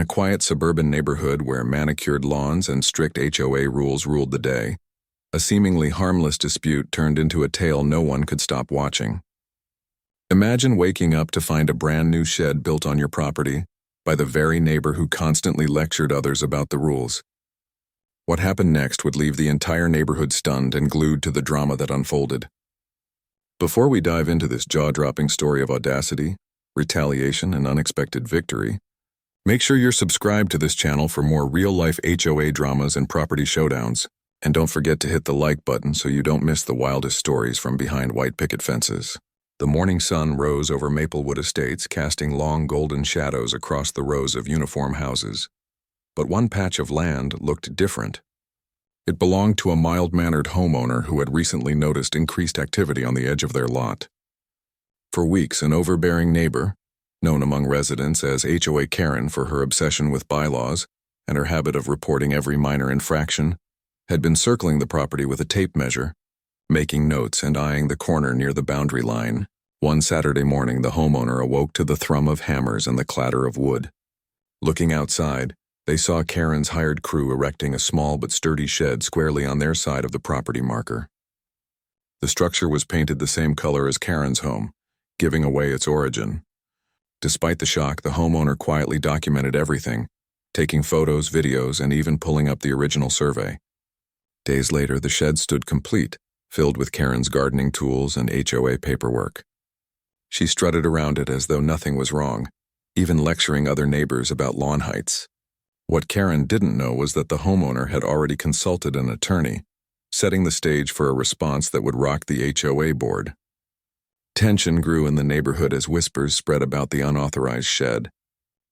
a quiet suburban neighborhood where manicured lawns and strict HOA rules ruled the day, a seemingly harmless dispute turned into a tale no one could stop watching. Imagine waking up to find a brand new shed built on your property by the very neighbor who constantly lectured others about the rules. What happened next would leave the entire neighborhood stunned and glued to the drama that unfolded. Before we dive into this jaw-dropping story of audacity, retaliation, and unexpected victory, make sure you're subscribed to this channel for more real-life HOA dramas and property showdowns, and don't forget to hit the like button so you don't miss the wildest stories from behind white picket fences. The morning sun rose over Maplewood Estates, casting long golden shadows across the rows of uniform houses. But one patch of land looked different. It belonged to a mild-mannered homeowner who had recently noticed increased activity on the edge of their lot. For weeks, an overbearing neighbor, known among residents as HOA Karen for her obsession with bylaws and her habit of reporting every minor infraction, had been circling the property with a tape measure, making notes and eyeing the corner near the boundary line. One Saturday morning, the homeowner awoke to the thrum of hammers and the clatter of wood. Looking outside, they saw Karen's hired crew erecting a small but sturdy shed squarely on their side of the property marker. The structure was painted the same color as Karen's home, giving away its origin. Despite the shock, the homeowner quietly documented everything, taking photos, videos, and even pulling up the original survey. Days later, the shed stood complete, filled with Karen's gardening tools and HOA paperwork. She strutted around it as though nothing was wrong, even lecturing other neighbors about lawn heights. What Karen didn't know was that the homeowner had already consulted an attorney, setting the stage for a response that would rock the HOA board. Tension grew in the neighborhood as whispers spread about the unauthorized shed.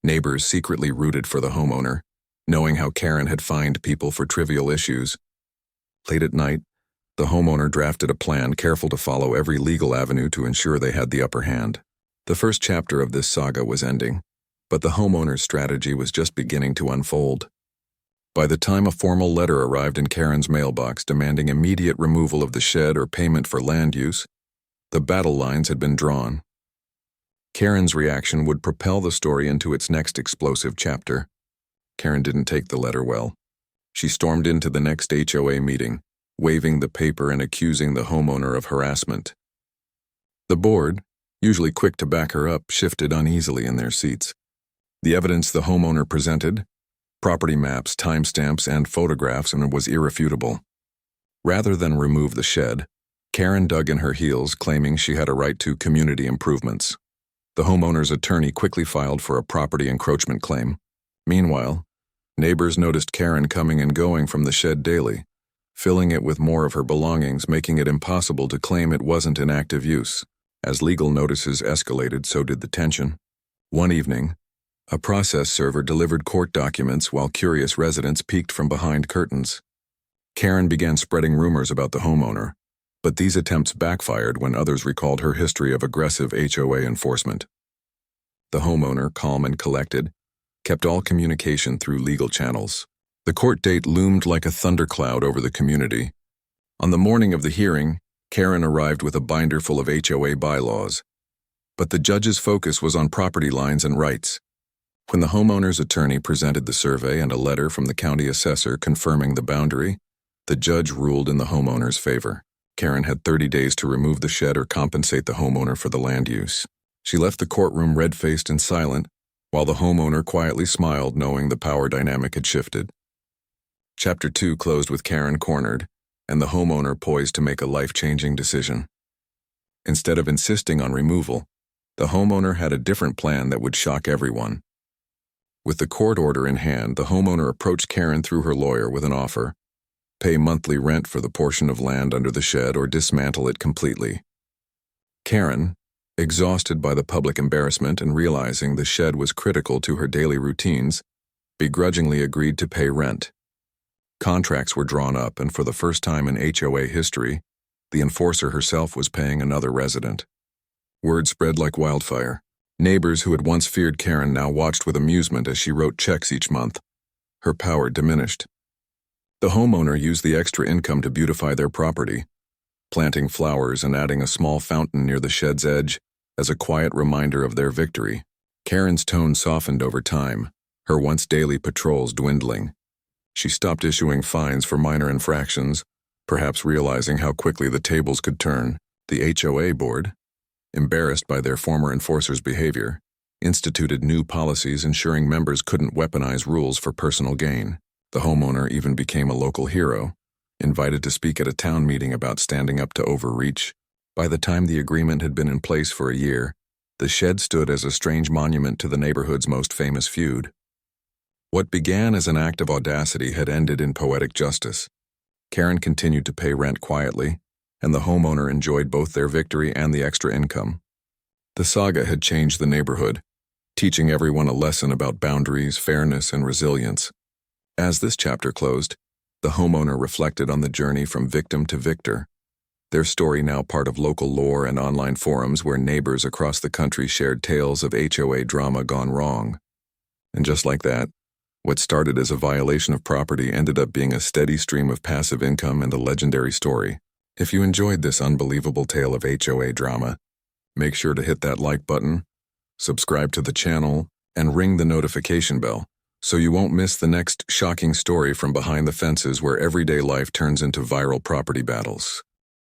Neighbors secretly rooted for the homeowner, knowing how Karen had fined people for trivial issues. Late at night, the homeowner drafted a plan, careful to follow every legal avenue to ensure they had the upper hand. The first chapter of this saga was ending, but the homeowner's strategy was just beginning to unfold. By the time a formal letter arrived in Karen's mailbox demanding immediate removal of the shed or payment for land use, the battle lines had been drawn. Karen's reaction would propel the story into its next explosive chapter. Karen didn't take the letter well. She stormed into the next HOA meeting, waving the paper and accusing the homeowner of harassment. The board, usually quick to back her up, shifted uneasily in their seats. The evidence the homeowner presented, property maps, timestamps, and photographs, was irrefutable. Rather than remove the shed, Karen dug in her heels, claiming she had a right to community improvements. The homeowner's attorney quickly filed for a property encroachment claim. Meanwhile, neighbors noticed Karen coming and going from the shed daily, filling it with more of her belongings, making it impossible to claim it wasn't in active use. As legal notices escalated, so did the tension. One evening, a process server delivered court documents while curious residents peeked from behind curtains. Karen began spreading rumors about the homeowner, but these attempts backfired when others recalled her history of aggressive HOA enforcement. The homeowner, calm and collected, kept all communication through legal channels. The court date loomed like a thundercloud over the community. On the morning of the hearing, Karen arrived with a binder full of HOA bylaws. But the judge's focus was on property lines and rights. When the homeowner's attorney presented the survey and a letter from the county assessor confirming the boundary, the judge ruled in the homeowner's favor. Karen had 30 days to remove the shed or compensate the homeowner for the land use. She left the courtroom red-faced and silent, while the homeowner quietly smiled, knowing the power dynamic had shifted. Chapter 2 closed with Karen cornered, and the homeowner poised to make a life-changing decision. Instead of insisting on removal, the homeowner had a different plan that would shock everyone. With the court order in hand, the homeowner approached Karen through her lawyer with an offer: pay monthly rent for the portion of land under the shed or dismantle it completely. Karen, exhausted by the public embarrassment and realizing the shed was critical to her daily routines, begrudgingly agreed to pay rent. Contracts were drawn up, and for the first time in HOA history, the enforcer herself was paying another resident. Word spread like wildfire. Neighbors who had once feared Karen now watched with amusement as she wrote checks each month. Her power diminished. The homeowner used the extra income to beautify their property, planting flowers and adding a small fountain near the shed's edge as a quiet reminder of their victory. Karen's tone softened over time, her once daily patrols dwindling. She stopped issuing fines for minor infractions, perhaps realizing how quickly the tables could turn. The HOA board, embarrassed by their former enforcers' behavior, instituted new policies ensuring members couldn't weaponize rules for personal gain. The homeowner even became a local hero, invited to speak at a town meeting about standing up to overreach. By the time the agreement had been in place for a year, the shed stood as a strange monument to the neighborhood's most famous feud. What began as an act of audacity had ended in poetic justice. Karen continued to pay rent quietly, and the homeowner enjoyed both their victory and the extra income. The saga had changed the neighborhood, teaching everyone a lesson about boundaries, fairness, and resilience. As this chapter closed, the homeowner reflected on the journey from victim to victor, their story now part of local lore and online forums where neighbors across the country shared tales of HOA drama gone wrong. And just like that, what started as a violation of property ended up being a steady stream of passive income and a legendary story. If you enjoyed this unbelievable tale of HOA drama, make sure to hit that like button, subscribe to the channel, and ring the notification bell so you won't miss the next shocking story from behind the fences where everyday life turns into viral property battles.